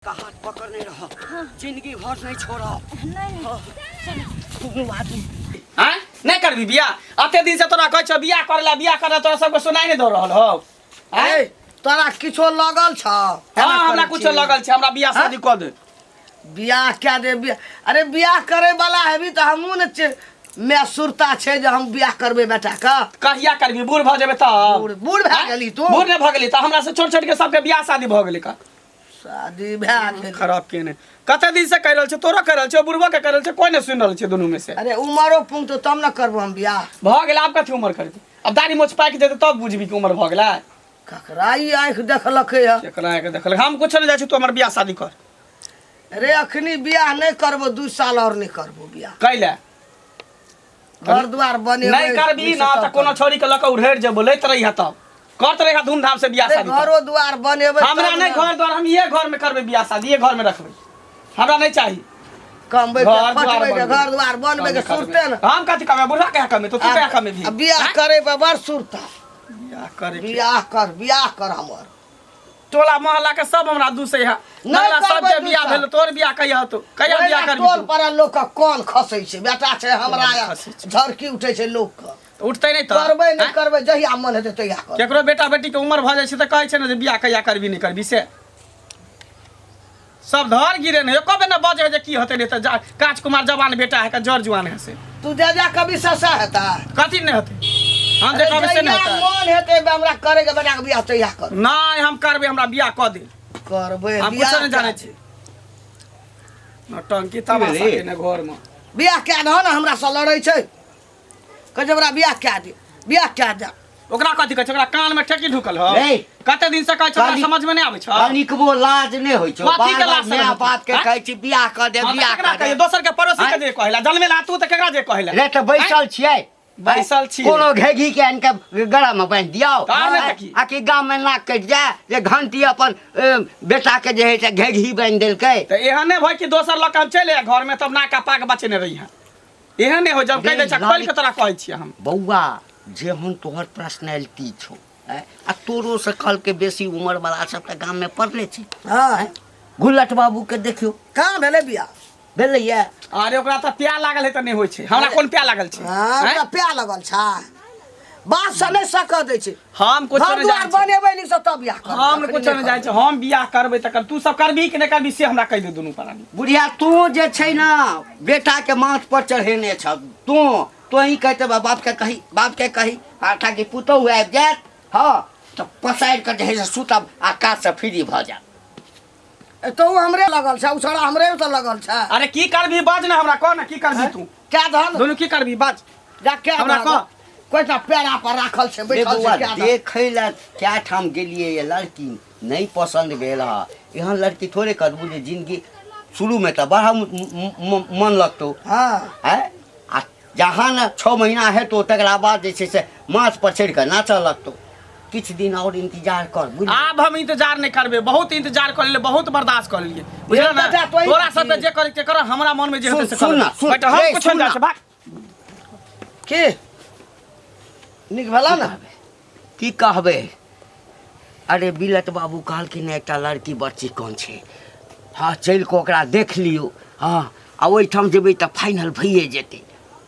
का हाथ पकड़ने रहा। हाँ। जिंदगी भर नहीं छोड़ा। नहीं नहीं करबी बिया अते दिन से तोरा कहै छ बिया करला तोरा सबके सुनाई नहीं द रहल हो। ए तोरा किछो लगल छ? हां हमरा कुछो लगल छ, हमरा बिया शादी क दे। बियाह क्या दे? बियाह अरे बियाह करे वाला हेबी त हमहु न मैं सुरता छे जे हम बियाह करबे बेटा का। कहिया करबी? बूढ़ भ जेबे त। बूढ़ भ गेली तू? बूढ़ ने भ गेली त हमरा से छोट छोट के सबके बियाह शादी भ गेली का। शादी भए गेल। खराब केने कते दिन से कह रहल छ, तोरा कह रहल छ, बुढ़वा के कह रहल छ, कोई नहीं सुन रहल छ दोनों में से। अरे उमरो पुंग तो तब न करबो हम बियाह। भ गेल आब कथि उमर करबी? अब दाढ़ी मोछ पाक जेते तब बुझबी कि उमर भ गेला। ककराई आंख देखलकै ह? केकरा के देखल हम कुछ नहीं जाय छ, तू हमर बियाह शादी कर। अरे अखनी बियाह नहीं करबो, 2 साल और नहीं करबो बियाह। कैला घर द्वार बने नहीं करबी ना त कोनो छोरी के लक उड़ेर जेबो लैत रही ह तब करत रही धूमधाम से बियाह शादी। घरो द्वार बनेबे हमरा नहीं घर द्वार, हम ये घर में करबे बियाह शादी, ये घर में रखबे, हमरा नहीं चाहिए। कमबे के घर द्वार बनबे के सुरते न। हम कथि कमे? बुढ़ा कहे कमे तो तू कहे कमे भी। बियाह करे पे बड़ सुरता। बियाह करे बियाह कर हमर टोला मोहल्ला के सब हमरा दूसे है नला सब के बियाह भेल, तोर बियाह कहिया तो कहिया बियाह करबी? टोल पर लोग का कोन खसै छै बेटा छै हमरा झरकी उठै छै लोग का। उठते नहीं तो करबे नहीं करबे जहिया मन हेतै तहिया कर। केकरो बेटा बेटी के उम्र भ जाय छै त कहै छै न जे बियाह कहिया करबी नहीं करबी से सब धर गिरे नहीं एको बे न बजे जे की होते नहीं त काच कुमार जवान बेटा है का जर जुआन है से तू जा कभी ससा हेता कथि नहीं होते। हम जे कभी से नहीं होता मन हेतै हमरा करे के बेटा के बियाह तहिया कर। नहीं हम करबे, हमरा बियाह क दे। करबे हम कुछ नहीं जाने छी नौटंकी तमाशा के न घर में। बियाह क्या दह न हमरा से लड़ै छै कह जे हमरा बियाह क्या दे, बियाह क्या दे। ओकरा कथि कहै छै? ओकरा कान में ठेकी ढुकल हो। कते दिन से कहै छै समझ में नहीं आबै छ। कनिकबो लाज नहीं होय छ। बात के कहै छी बियाह क दे, बियाह क दे। दोसर के पड़ोसी के जे कहला जन्मेला तू त केकरा जे कहला रे त बैसल छियै, बैसल छी कोनो घेघी के इनके गला में बांध दियो आ कि गांव में नाक कट जाए जे घंटी अपन बेटा के जे है से घेघी बांध देलकै त एहने भई कि दोसर लक हम चले घर में तब नाका पाक बचने रही है। एहने हो जब कह दे छ खोल के तोरा कहै छी हम बौआ जे हम तोहर पर्सनालिटी छौ आ तोरो से कल के बेसी उम्र वाला सब के गांव में पड़ले छी। हां गुल्लट बाबू के देखियो कहां भेले बियाह भेले ये। अरे ओकरा त प्यार लागल है त नहीं होय छै, हमरा कोन प्यार लागल छै? हां त प्यार लागल छ बात से नहीं सक दै छै। हम कुछ नहीं जाय छै बनेबै नहीं सब तब बियाह कर। हम कुछ नहीं जाय छै, हम बियाह करबै त कर, तू सब करबी कि नहीं करबी से हमरा कह दे दुनू प्राणी। बुढ़िया तू जे छै ना बेटा के माथ पर चढ़ेने छ, तू ही कहते बाप के कही आठा के पुतौ आबि जात हां त पसाइर के जे सुतब आकाश से फ्री भ जात। तो हमरे लगल छ, उछड़ा हमरे त लगल छ। अरे की करबी बाज ना हमरा कह ना की करबी तू? क्या धन दोनों की करबी बाज जा क्या हमरा कह। कोई ता पेड़ा पर राखल छै बैठल छै क्या देखैला क्या ठाम गेलिए ये लड़की नहीं पसंद भेल हा। यहाँ लड़की थोड़े करबू जे जिंदगी शुरू में त बड़ा मन लगतो। हां है आ जहां न 6 महीना है तो तकरा बाद जे छै से माथ पर चढ़ के नाच लगतो। किछ दिन और इंतजार कर। अब हम इंतजार नहीं करबे, बहुत इंतजार कर ले, बहुत बर्दाश्त कर लिए बुझल ना। तोरा सब के जे करे के कर, हमरा मन में जे होते से कर। बट हम कुछ नहीं जाय छै भाग के निक भेला ना की कहबे। अरे बिलट बाबू कहलखिन एकटा लड़की बच्ची कौन छै। हाँ चल के ओकरा देख लियो। हाँ आ ओहि ठाम जेबै त फाइनल भइए जेतै।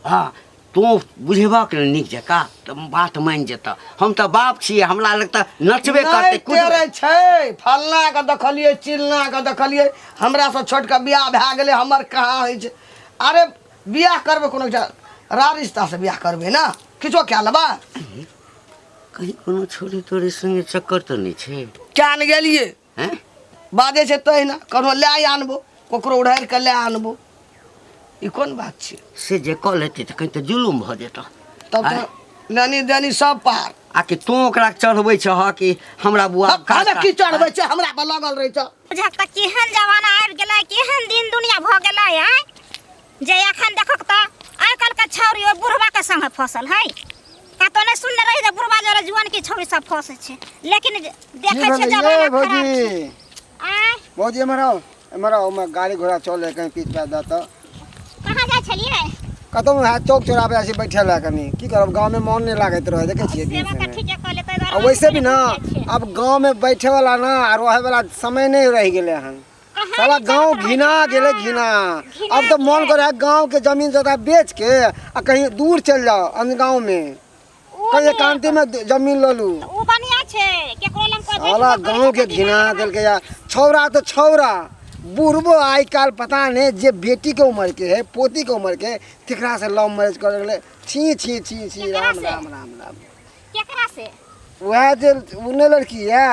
हाँ तू बुझेबक नीक जका त बात मान जेता। हम त बाप छियै, हमरा लगता नचबे करते कुदरे छै। फलना के देखलिए चिलना के देखलिए, हमरा से छोट के बियाह भ गेले, हमर कहां होय छै। अरे बियाह करबे कोनो रारिस्ता से बियाह करबे ना, किछो क्या लबा कहीं कोनो छोरी तोरे संगे चक्कर तो नहीं छै? क्या न गेलिए हैं बादे छै तहिना कोनो ले आनबो, कोकरो उड़ार के ले आनबो, ई कोन बात छै? से जे कॉल लेते त कहीं त जुलुम भ जेता। तब तो नानी दानी सब पार आ कि तू ओकरा चढ़बै छ हा कि हमरा बुआ खाना की चढ़बै छै हमरा पर लगल रहै छ। बुझा त केहन जमाना आबि गेलै, केहन दिन दुनिया भ गेलै है जे एखन देखक त आइ काल के छौरी ओ बुढ़वा के संग फसल है। का तो नहीं सुनने रही बुढ़वा जरा जुआन की छौरी सब फंसे छै, लेकिन देखे छै जमाना खराब छै। आ भौजी हमरा ओमे गाड़ी घोड़ा चले कहीं पीछ पे द त कहां जाय छलिए? कतौ है चौक चौराहा पे बैठल है कनी की करब, गांव में मन नहीं लागत रहे देखे छियै दिन सेवा से। त ठीके कहले त आ वैसे भी ना अब गांव में बैठे वाला ना और रहे वाला समय नहीं रह गेले हन। साला गांव घिना गेले घिना। अब तो मन करे गांव के जमीन जगह बेच के आ कहीं दूर चल जाओ अन्य गांव में, कहीं एकांती में जमीन ले लू। ऊ बढ़िया छे केकरो लंग कोई साला गांव के घिना दिल के यार। छौरा तो छौरा, बुढ़बो आई काल पता नहीं जे बेटी के उम्र के है, पोती के उम्र के, तिकरा से लव मैरिज कर ले। छी छी छी छी, राम राम राम राम। केकरा से? वह जे उन्हें लड़की है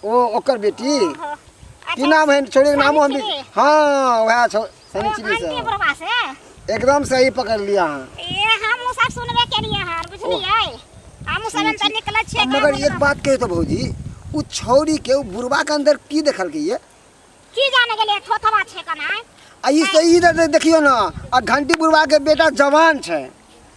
वो ओकर बेटी की नाम है, छोड़ी के नाम हम भी। हाँ वह सनिचरी से। आंटी बुढ़वा से एकदम सही पकड़ लिया। ए हम सब सुनबे केलिए हां, बुझलिए? हम सब त निकल छे। मगर एक बात कहे तो भौजी, उ छौरी के उ बुढ़वा के अंदर की देखल गई है? की जाने गेले थोथवा छे कना। आ ई से इधर देखियो ना, आ घंटी बुढ़वा के बेटा जवान छे,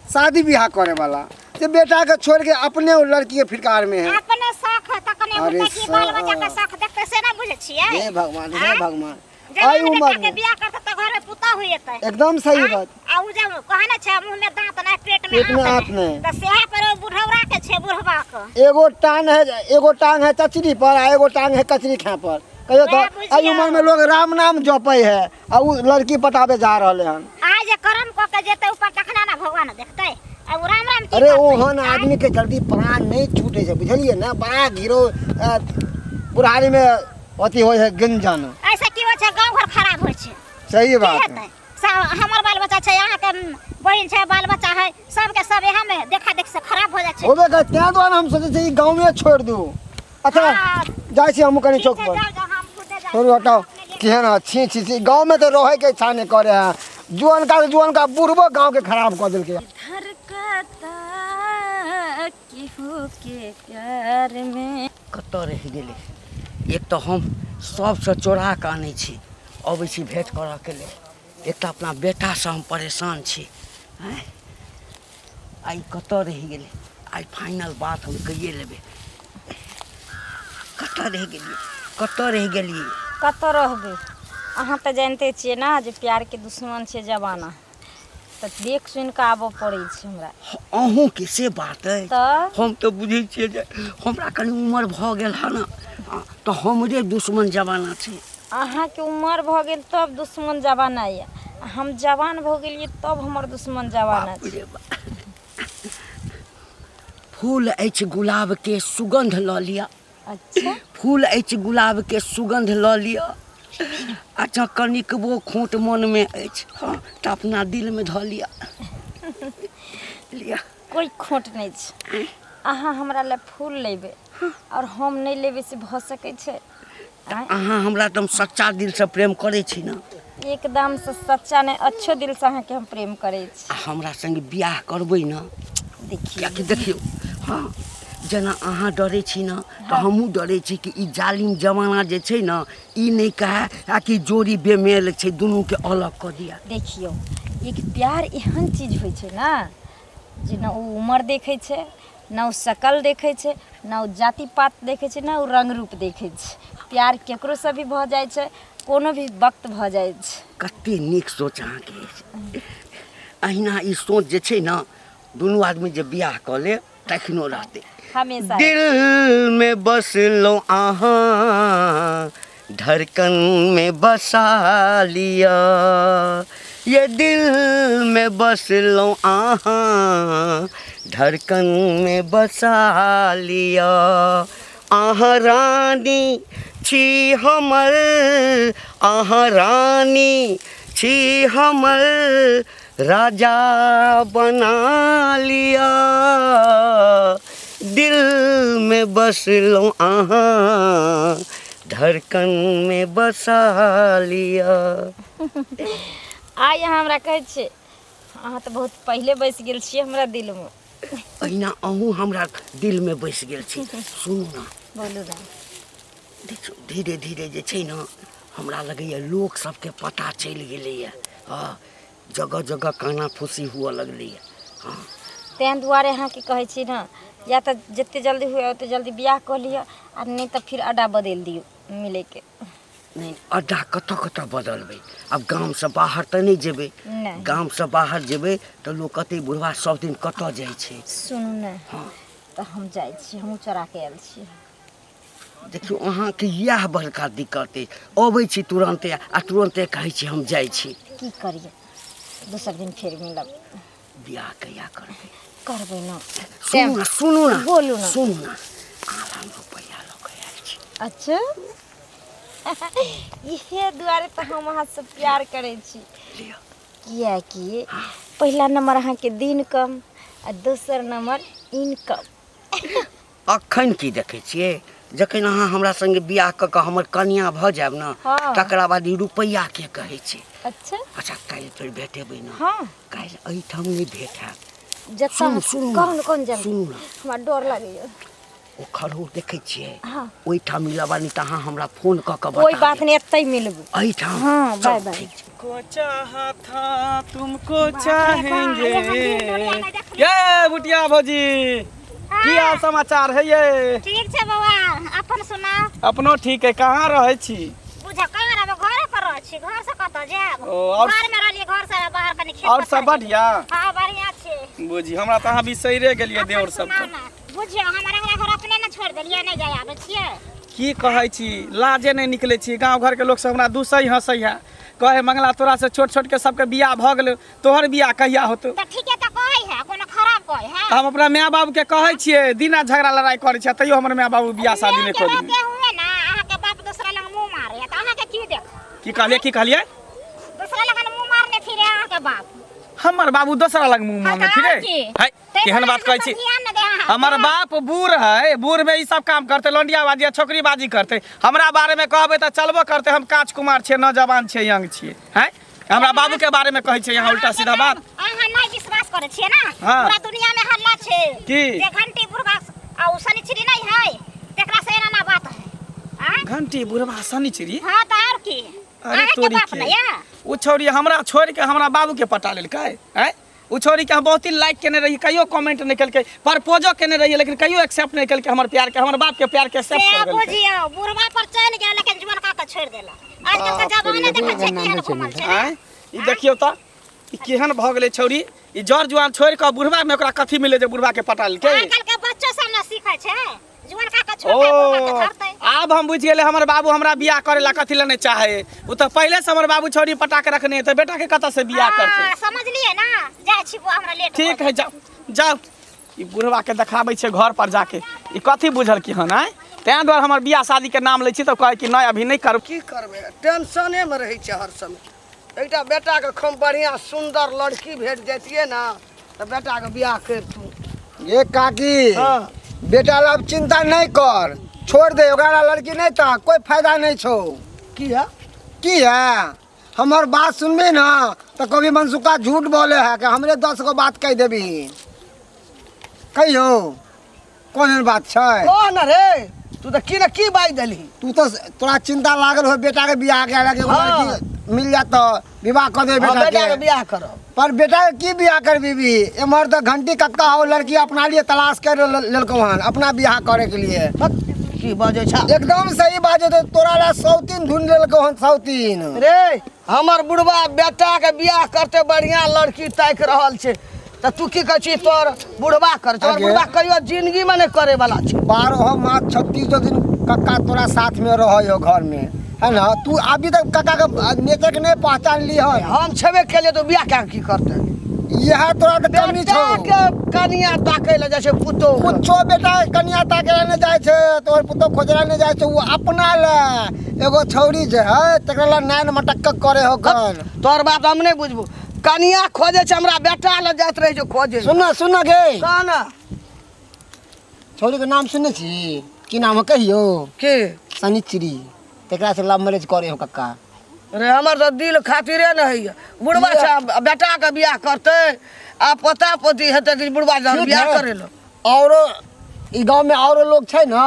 शादी ब्याह करे वाला, ते बेटा के छोड़ के अपने उ लड़की के फिरकार में है। अपने शौक तकने होता कि बाल बच्चा के शौक देखते से ना बुझे छिए। हे भगवान, हे भगवान। आई उम्र के बियाह करत त घर में पुता होई जतै। एकदम सही बात। आ उ जब कहने छे मुंह में दांत नहीं पेट में आंत नहीं, त सेहा पर बुढ़ौरा के छे बुढ़वा के। एगो टांग है चचरी पर, आ एगो टांग है कचरी खा पर। कहियो तो आई उम्र में लोग राम नाम जपै है, आ उ लड़की पटावे जा रहले हन। आज जे कर्म क के जेते ऊपर तखना ना भगवान देखतै। आ उ राम राम की अरे ओहन आदमी के जल्दी प्राण नहीं छूटे छै, बुझलिए ना? बड़ा गिरो बुढ़ारी में अथी होय है गंजन। ऐसा की हो छे गांव घर खराब होय छे। सही बात है। हमर बाल बच्चा छे, यहाँ के बहन छे, बाल बच्चा है, सब के सब यहाँ में देखा देख से खराब हो जाय छे। होबे कर त्या द्वारा हम सोचे छी गांव में छोड़ दू। अच्छा जाय छी हम कनी चौक पर। छोड़ू हटाओ, केहन छी छी छी, गांव में तो रहे के इच्छा नहीं करे है। जुआन का बुढ़बो गांव के खराब कर देल के। धरकता केहू के प्यार में कत रह गेले? एक तो हम सबसे चोरा के आनै छी, अबै छी भेंट करऽ के लेल। एक तो अपना बेटा से हम परेशान छी। आई कत रह गेले? आई फाइनल बात हम कहिए लेबे। कत रह गेलिए? कत रह गेलिए? कत रहबे? अहाँ तो जानते छिए ना जे प्यार के दुश्मन छे जमाना, तो देख सुन के आबो पड़े छे हमरा। अहूँ के से बात है? तो हम तो बुझे छिए जे हमरा कनी उम्र भ गेल है ना, तो हमरे दुश्मन जमाना छे। अहाँ के उम्र भ गेल तब दुश्मन जमाना है, हम जवान भ गेलिए तब हमर दुश्मन जमाना छे। फूल अछि गुलाब के सुगंध ल लिया। अच्छा फूल अछि गुलाब के सुगंध ल लिया। अच्छा कनिकबो खोट मन में अछि, हाँ तो अपना दिल में ध लिया। लिया कोई खोट नहीं छे। अहाँ हमरा ले फूल लेबे और हम नहीं लेबे से भ सकै छे? अहाँ हमरा एकदम सच्चा दिल से प्रेम करे छी ना? एकदम से सच्चा ने अच्छो दिल से अहाँ के हम प्रेम करे छी। हमरा संग बियाह करबै ना? देखिए कि देखियो, हाँ जना अहाँ डरे छी ना, तो हमहूँ डरे छी कि ई जालिम जमाना जे छै ना, ई नहीं कहे कि जोड़ी बेमेल छै, दुनू के अलग कर दिया। देखियो एक प्यार एहन चीज होय छे ना, जे ना उ उम्र देखे छे, ना उ शकल देखे छे, ना उ जाति पात देखे छे, ना उ रंग रूप देखे छे। प्यार केकरो से भी भ जाय छे, कोनो भी वक्त भ जाय छे। कते नीक सोच अहाँ के। अहिना ई सोच जे छै ना, दुनू आदमी जे बियाह क ले तखनो रहते। हमेशा दिल में बसलो आहाँ, धड़कन में बसा लिया। ये दिल में बसलो आहाँ, धड़कन में बसा लिया। आहाँ रानी छी हमर, आहाँ रानी छी हमर, राजा बना लिया। दिल में बसलो आहाँ, धड़कन में बसा लिया। आइ हमरा कहै छै, अहाँ तो बहुत पहले बस गेल छियै हमरा दिल में। अहिना अहूँ हमरा दिल में बस गेल छी। सुनू ना, बोलू ना। देखियो धीरे धीरे जे छै ना, हमरा लगैया लोक सबके पता चलि गेलैया। हाँ जगह जगह काना फूसी हुआ लगलैया। हाँ तें दुआरे अहाँ की कहै छी ना, या तो जितने जल्दी हुए उतने जल्दी बियाह कर लिया, और नहीं तो फिर अड्डा बदल दियो मिले के। नहीं अड्डा कत कत बदलबै? अब गाम से बाहर तो नहीं जेबै। नहीं गाम से बाहर जेबै तो लोग कते बुढ़वा सब दिन कत जाइ छै। सुनू ना, हाँ तो हम जाइ छी, हमहूँ चोरा के आयल छी। देखियो अहाँके इएह बड़का दिक्कत अछि अबै छी तुरन्ते आ तुरन्ते कहै छी हम जाइ छी की करिए दोसर दिन फिर मिलब बियाह कहिया करबै करबै ना सुनू ना बोलू ना सुनू ना आराम रुपैआ लऽ कऽ आयल छी अच्छा इहे दुआरे तो हम अहाँ से प्यार करै छी लिअ कियाकि पहला नंबर अहाँके दिन कम आ दोसर नंबर इनकम अखन की देखै छियै जखन अहाँ हमरा संगे बियाह कऽ कऽ हमर कनिया भऽ जायब ने हाँ। तकरा बाद ई रुपैआ के कहै छै अच्छा अच्छा काल्हि फेर भेटेबै ने हाँ काल्हि एहिठाम नहि भेट हैत जत्ता सुनू कौन जल्दी सुनू ना हमरा डर लागैए ओ खड़हु देखै छियै हाँ ओहिठाम मिलब नहीं तऽ अहाँ हमरा फोन कऽ कऽ कोई बता बात नहीं एत्तै मिलबू एहिठाम हाँ, चल, बाय, बाय। ठीक छै। को चाहा था तुमको चाहेंगे ये बुटिया भौजी की हाल समाचार है ये ठीक छै बाबा अपन सुनाओ अपनो ठीक है कहाँ रहे छी बुझा कहाँ रहबे घरे पर रह छी घर से कतऽ जाब ओ, और- घर में रहलिए घर से बाहर कनी खेत और पर सब चलि बढ़िया गेलियै। हाँ बढ़िया छै बुझी हमरा तऽ अहाँ बिसैरे गेलियै देवर सब सुनाओ ना बुझियो हमरा घर अपने न छोड़ देलिए नहीं जाय आबै छियै की कहै छी लाजे नहीं निकले छी गांव घर के लोग सब हमरा दुसै हंसै है कहे मंगला तोरा से छोट छोट के सबके बियाह भ गेल तोहर बियाह कहिया होतो त ठीके त कहै है कोनो खराब कहै है हम अपना माय बाबू के कहै छियै दिना झगड़ा लड़ाई करै छै तैयो हमर माय बाबू बियाह शादी नहीं करै रहते हुए ना अहाँ के बाप दूसरा लग मुंह मारे त अहाँ के की देख की कहलिए दूसरा लग मुंह मारने फिरे अहाँ के बाप हमर बाबू दोसरा लग मुंह मारने फिरे है केहन बात कहै छी हमर बाप बूढ़ है बूढ़ में ई सब काम करते लौंडियाबाजी छोकरीबाजी करते हमरा बारे में कहबे त चलबो करते हम काच कुमार छियै नौजवान छियै यंग छियै हैं हमरा बाबू के बारे में कहै छै यहाँ उल्टा सीधा बात अहाँ नहीं विश्वास करे छियै ना हाँ। पूरा दुनिया में हल्ला छै की? जे घंटी बुढ़वा आ उ शनिचरी नहीं है तेकरा से एना ना बात है हैं घंटी बुढ़वा शनिचरी हां त और की अरे अहाँ के तोरी बाप के नहीं है उ छोरी हमरा छोड़ के हमरा बाबू के पटा लेलकै हैं उ छोरी के हम बहुत ही लाइक केने रही कहियो कमेंट नहीं केलकै प्रपोजो केने रही लेकिन कहियो एक्सेप्ट नहीं केलकै हमर प्यार के हमर बाप के प्यार के एक्सेप्ट से कर गेलकै बुझियो बुढ़वा पर चल गेल लेकिन जीवन का के छोड़ देला आजकल के जमाने देखै छै केहन घुमल छै हैं ई देखियो त ई केहन भ गेलै छौरी ई जर जुआन छोड़ के बुढ़वा में ओकरा कथी मिले जे बुढ़वा के पटा लेलकै आजकल के बच्चों सब ना सीखै छै जीवन का के छोड़ के बुढ़वा के ओ धरतै आब हम बुझ गेले हमर बाबू हमरा बियाह करे ला कथी ला नहीं चाहे उ तो पहले से हमर बाबू छोरी पटा के रखने है तो बेटा के कत से बियाह करते समझ लिए ना जाय छी वो हमरा लेट ठीक है जाओ जाओ ई बुढ़वा के देखाबै छै घर पर जाके ई कथी बुझल की हन है तें द्वारा हमर बियाह शादी के नाम लै छी तो कहे कि नहीं अभी नहीं करब की करबै टेंशने में रहै छै हर समय एकटा बेटा के खूब बढ़िया सुंदर लड़की भेट जैतिए ना तो बेटा के बियाह करतू ये काकी हाँ बेटा लब चिंता नहीं कर छोड़ दे ओकरा लड़की नहीं था कोई फायदा नहीं छो की है की है हमार बात सुनबी ना तो कभी मनसुखा झूठ बोले है कि हमरे 10 गो बात कह देबी कहियो कौन बात छै कौन रे तू तो की बाई देली तू तो तोरा चिंता लागल हो बेटा के बियाह के लगे हाँ। लड़की मिल जात तो विवाह कर दे हाँ, बेटा बेटा के के बियाह करब पर बेटा के की बियाह करबी भी एमहर तो घंटी कक्का हो लड़की अपना लिए तलाश कर लेलको हन अपना बियाह करे के लिए की बजे छा एकदम सही बात है तो तोरा ला 100 ढूंढ लेलको हन 100 रे हमर बुढ़वा बेटा के बियाह करते बढ़िया लड़की ताक रहल छै त तू की कहै छी तोर बुढ़वा कर तोर आगे। बुढ़वा कहियो जिंदगी में नहीं करे वाला छै 12 मास 36 दिन कक्का तोरा साथ में रहो घर में है ना तू अभी तक कक्का के नेचर के नहीं पहचान ली हन हम छेबे केलिए तो बियाह क्या की करते यह तोरा तो कमी छो बेटा के कनिया ताकै ले जाय छै पुतो कुछो बेटा कन्या ताके नहीं जाय छै तोर पुतो खोजला नहीं जाय छै वो अपना ले एगो छौरी जे है तकरा ला नैन मटक करे हो कन तोर बात हम नहीं बुझबू कनिया खोजे छै हमरा बेटा ले जात रहे छै खोजे सुन गे कहना छौरी के नाम सुनने छी की नाम है कहियो के शनिचरी तकरा से लव मैरिज करे हो कक्का रे हमर तो दिल खातिरे न है बुढ़वा से बेटा के बियाह करते आ पोता पोती हेते कि बुढ़वा जब बियाह करे लो और ई गांव में और लोग छै ना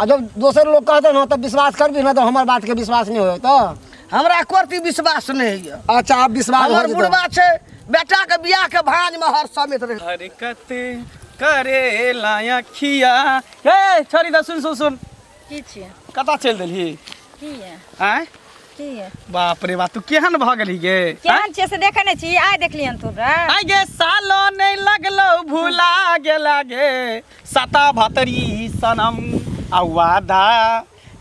आ जब दोसर लोग कहते ना तब विश्वास करबी ना तो हमार बात के विश्वास नहीं होय तो हमरा कोर्ती विश्वास नहीं है अच्छा आप विश्वास हो हमर जेतै। बुढ़वा छै बेटा के बियाह के भांज में हर समेत रहे हरकत करे लाया खिया हे छोरी द सुन सुन सुन की छियै कता चल देलही की है आय की है बाप रे बाप तू केहन भ गेली गे केहन छियै से देखै नै छी आइ देखलियन तोरा आइ गे सालो नहीं लगलो भूला गेला गे सता भतरी सनम आ वादा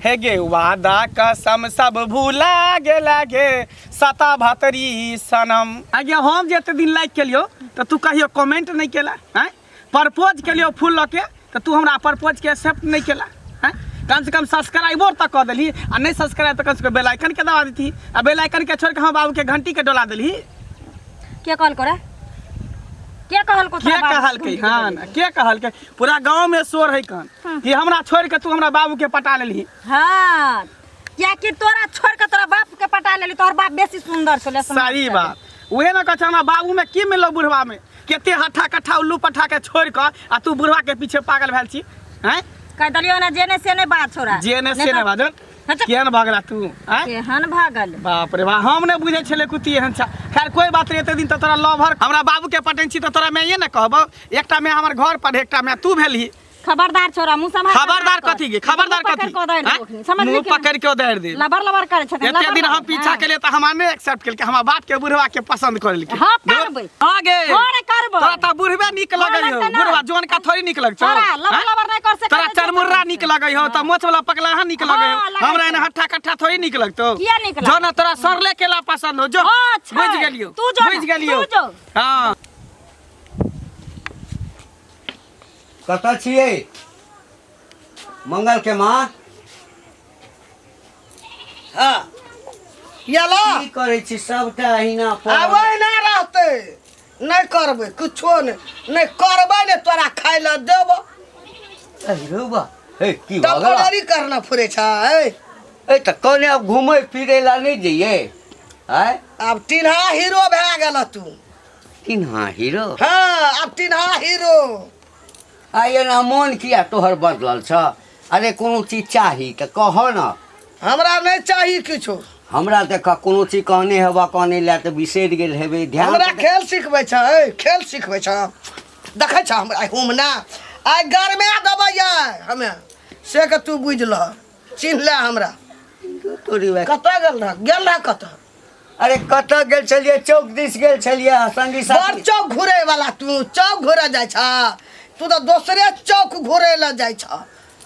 हे गे वादा कसम सब भूला गेला गे सता भातरी सनम। आगे हम जते दिन लाइक केलियो तो तू कहियो कमेंट नहीं केला हैं, प्रपोज केलियो फूल लके तो तू हमरा प्रपोज के एक्सेप्ट नहीं केला हैं। कम से कम सब्सक्राइबर तक कर देली आ नहीं सब्सक्राइब तो कम से कम बेल आइकन के दबा देती आ बेल आइकन के छोड़ के हम बाबू के घंटी के डोला देली। के कहल करे के कहल को के कहल के हां के कहल के पूरा गांव में शोर है कन कि हमरा छोड़ के तू हमरा बाबू के पटा लेली। हां क्या कि तोरा छोड़ के तोरा बाप के पटा लेली, तोहर बाप बेसी सुंदर छले। सही बात उहे न कह हमरा बाबू में की मिललो बुढ़वा में केते हठा कट्ठा उल्लू पठा के छोड़ के आ तू बुढ़वा के पीछे पागल भेल छी हैं। कह दलियो ना जेने से ने बात छोरा जेने से ने बात केहन भागला तू हैं केहन भागल। बाप रे बाप हम ने बुझे छले कुती एहन छ। खैर कोई बात नहीं, एते दिन तो तोरा लवर हमरा बाबू के पटन छी तो तोरा मैं ये न कहबो एकटा में हमर घर पर एकटा में तू भेलही। खबरदार छोरा मुंह संभाल। खबरदार कथी गे खबरदार कथी मुंह पकड़ के उधार दे लबर लबर करे छ। एते दिन हम पीछा केले त हम ने एक्सेप्ट केल के हमरा बाप के बुढ़वा के पसंद कर लेके। हां करबै आगे और करबै तोरा त बुढ़वा निक लगै हो, बुढ़वा जोन का थोड़ी निक लग छ। तोरा लबर लबर नहीं कर सके तोरा चरमुर्रा निक लगै हो त मोछ वाला पगला हां निक लगै हो, हमरा एने हट्ठा कट्ठा थोड़ी निक लगतो। किया निक लग जो न तोरा सरले केला पसंद हो जो बुझ गेलियो तू जो बुझ गेलियो। तू जो हां कतऽ छियै मंगल के माँ? हाँ यला की करै छी सबटा अहिना पर आबै ना रहते नहीं करबे कुछो नहीं करबे ने तोरा खाय ल देब। अरे बा हे की तब भगला लड़ी करना फुरे छ ए ए त कोने अब घूमे फिरे ला नहीं जइए हैं? अब टिन्हा हीरो भए गेल तू। किन्हा हीरो? हाँ अब टिन्हा हीरो। आये ना मन किया तोहर बदलल छ? अरे कोनो चीज चाही त कह न। हमरा नहीं चाहिए किछो। हमरा देख कोनो चीज कहने हेबा कहने ला त बिसरि गेल हेबे ध्यान हमरा त दे। खेल सिखबै छ ए खेल सिखबै छ देखै छ हमरा हम ना आइ घर में दबै हमे से के तू बुझ ल चिन्ह ले हमरा। तोरी बा कतऽ गेल रह कतऽ? अरे कतऽ गेल छलिए? चौक दिस गेल छलिए संगी बड़ साथी। चौक घुरे वाला तू चौक घुरे जाइ छ, तू तो दूसरे चौक घुरे ल जाइ छ।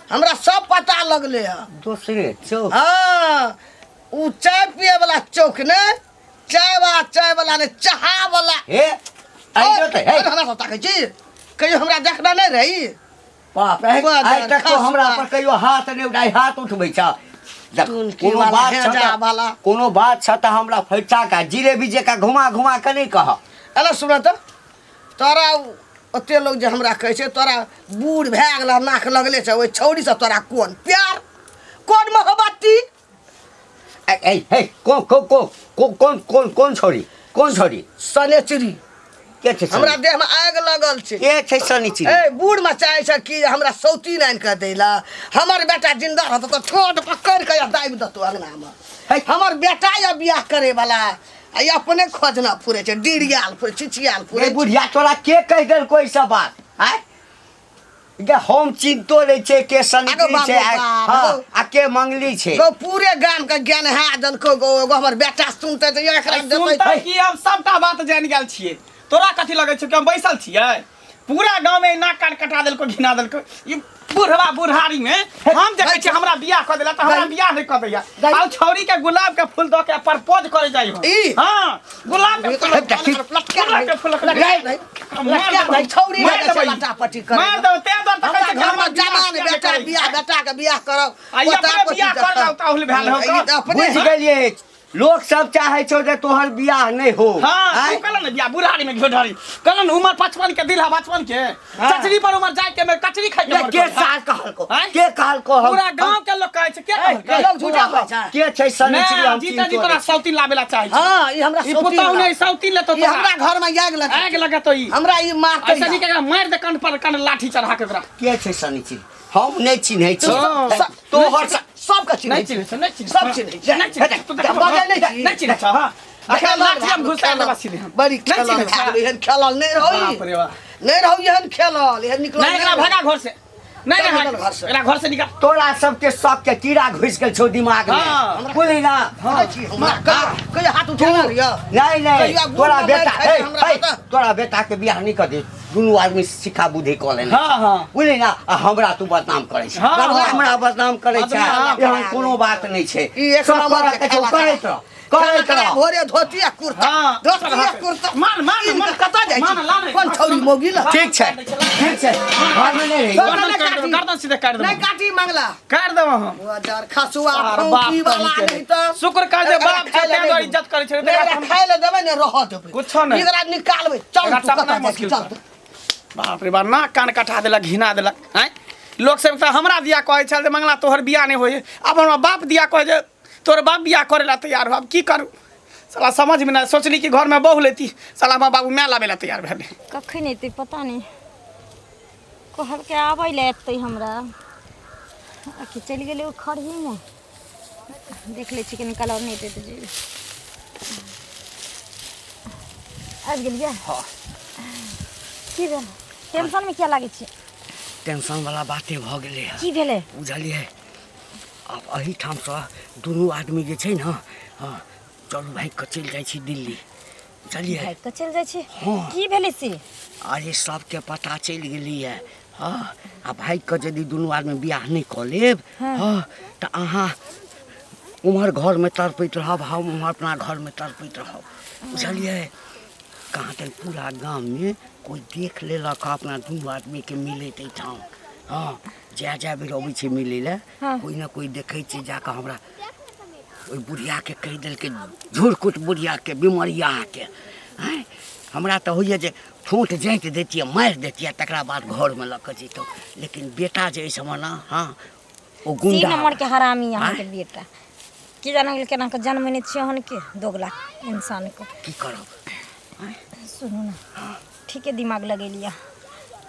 हमरा सब पता लगले है। दूसरे चौक? हाँ उ चाय पिए वाला चौक ने चाय वाला ने चाहा वाला। हे आइयो त हे हमरा सब ताकै छी कहियो हमरा देखना नहीं रही। बाप रे आइ तक तो हमरा पर कहियो हाथ नहीं उठाई हाथ उठबै छ। कोनो बात छ त कोनो बात छ त हमरा फैचा का जिलेबी जे का घुमा घुमा के नहीं कह। अरे सुन त तोरा ओते लोग जे हमरा कहै छै तोरा बूढ़ भए गेला नाक लगले छ ओइ छौरी से तोरा कोन प्यार कोन मोहब्बती? ए हे कौन छोरी कौन छोरी? सनेचरी के छै हमरा देह में आग लगल छै। के छै सनीची? ए बूढ़ में चाहे छै कि हमरा सौती लाइन कर देला। हमर बेटा जिंदा रहत त ठोड पकड़ के दाबि दतो अंगना में। हमर बेटा या बियाह करे वाला आई अपने खोजना फुरे छै डिड़ियाल फुरे छिछियाल फुरे। ए बुढ़िया तोरा के कह देल कोई सब बात आय? के हम चिंतो नहीं छे के सनीची छे हां आ के मंगली छे। गो पूरे गाम के ज्ञान है जनको गो एगो हमर बेटा सुनते त एकरा देबै सुनता कि हम सबटा बात जान गेल छियै। तोरा कथी लगै छै कि हम बैसल छियै? पूरा गांव में नाक काट कटा देलको घिना देलको ई बुढ़वा बुढ़ारी में हम जे कहै छी हमरा बियाह क देला त हमरा बियाह नहीं क दैया। आ छौरी के गुलाब के फूल द के प्रपोज करे जाई हो। हां गुलाब के फूल के फूल भाई छौरी के लटापटी कर मार दो ते दर तक हमरा घर में जवान बेटा के बियाह करब आई अपने बियाह कर दो ताहुल भेल हो। अपने बुझ गेलिए लोग सब चाहे छो जे तोहर बियाह नहीं हो। हां तू कहला न बियाह बुढ़ारी में घोड़ारी कहला न उमर 55 के दिल है 55 के चचरी पर उमर जाए के मैं कचरी खाई के के साल कहल को के कहल को पूरा गांव के लोग कहै छै के कहल लोग झूठा कहै छै। के छै सनीची हम जीता जी तोरा सौती लावेला चाहे छै। हां ई हमरा ई पुताऊ ने सौती ले तो ई हमरा घर में आग लगा तो ई हमरा ई मारते ऐसा नहीं के मार दे कान पर कान लाठी चढ़ा के ओकरा। के छै सनीची हम नहीं चिन्है छी तोहर सब के नहीं चिन्ह चिन्ह नहीं चिन्ह सब चिन्ह नहीं चिन्ह तू देख नहीं चिन्ह हां अखन लाठी हम घुसा दे बस हम बड़ी खेलल एहन खेलल नहीं रही बाप रे बाप नहीं रहू एहन खेलल एहन निकल नहीं एकरा भगा घर से नहीं एकरा घर से निकाल। तोरा सबके सब के कीड़ा घुस गेल छौ दिमाग में हाँ। बोली ना कहियो हाथ उठेला रिया नहीं कहिया तोरा बूढ़ बेटा में खाए हमरा हे बता। तोरा बेटा के बियाह नहीं कर दे दुनू आदमी सिक्का बुद्धि कऽ लेने हाँ, हाँ। बुझली ना आ हमरा तू बदनाम करै छै हाँ, हाँ। हमरा बदनाम करै छै हाँ, एहन कोनो बात नहि छै ई एक सब नंबर करऽ के के छौ, खेला करैत रह करैत रह भोरे धोतिया कुर्ता हाँ। धोतिया कुर्ता मान कतऽ जाइ मान, ला छी नहि। कोन छौरी मोगी ल ठीक छै घरमे नहि रही गर्दन सीधे काट नहीं दे काटी मंगला काट देब हम हजार खसुआ आर बाप फौकी वाला कहीं के नहीं तो शुक्र कर दे बाप छै तें द्वारे इज्जत करै छै नहीं खाए ले देबै ने रह देबै कुछो नहीं। एकरा निकालबै चल एकरा तू चपना कतऽ जाइ मुश्किल छी, चल छै। बाप रे बाप ना कान कटा देलक घिना देलक हैं लोग सब तऽ हमरा दिया कहै छल जे मंगला तोहर बियाह नहीं होय अब हमरा बाप दिया कहै जे तोहर बाप बियाह करे ला तैयार हो अब की करू साला समझ में ना सोचली कि घर में बहू लेती साला हमर बाबू मैं लाबे ला तैयार भेले कखन एतै पता नहीं कहल के आबै ले एतै हमरा आखि चलि गेलै ओ खड़ही में देख लै छी कि निकल और नहीं एतै तऽ जेबै आबि गेलियै हाँ। की भेल टेंशन में क्या लागै छै टेंशन वाला बाते भऽ गेलै हँ की भेलै बुझलियै अब एहिठामसँ दुनू आदमी जे छै ने हाँ चलू भागि कऽ चलि जाइ छी दिल्ली बुझलियै भागि कऽ चलि जाइ छै हाँ। की भेलै से अरे सबके पता चलि गेलियै हाँ आ भागि कऽ यदि दुनू आदमी बियाह नहि कऽ लेब हाँ तऽ अहाँ उम्हर घरमे तड़पैत रहब हम उम्हर अपना घरमे तड़पैत रहब बुझलियै कहाँ तक पूरा गाममे कोइ देख लेलक अपना दुनू आदमीके मिलैत एहिठाम हाँ जए बेर अबै छै मिलै लए हाँ। कोइ ने कोइ देखै छै जाकऽ हमरा ओहि बुढ़ियाके कहि देलकै झूर बुढ़ियाके बिमरियाके हैं हमरा तऽ होइए जे ठोँट जाँति दैतियै मारि दैतियै तकरा बाद घरमे लऽ कऽ जैतहुँ लेकिन बेटा जे अछि हमर ने हाँ ओ सी गुंडा नंबर के हरामी आँय? अहाँके बेटा की जान गेल केना के जन्म छियै हन के दोगला इंसान को की करब सुनू ना ठीके दिमाग लगेलिया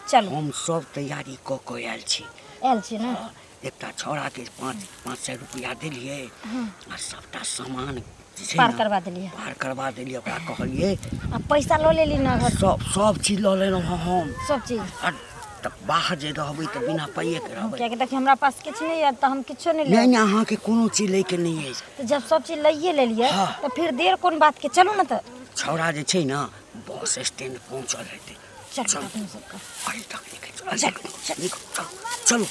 चलू हम सब तैयारी कऽ कऽ आयल छी आयल छी ना एकटा छौड़ाके 500 रुपया देलियै आ सबटा सामान जे छै पार ने, करवा देलियै पार करवा देलियै ओकरा कहलियै आ पैसा लऽ लेली ना घर सब चीज लऽ लेलहुँ हँ हम सब चीज आ तऽ बाहर जे रहबै तऽ बिना पाइएके रहबै क्या देखिए हमरा पास किछ नहीं है तो हम किछो नहीं नहीं ले नहीं अहाँके कोनो चीज लैके नहीं अछि तो जब सब चीज लइए लेलिए हाँ। तो फिर देर कोन बात के चलू ना तो छौड़ा जे छै ने बस स्टैंड पहुँचल हेतै चलू अपने सबका अरे तक निकल चलो चलो चलो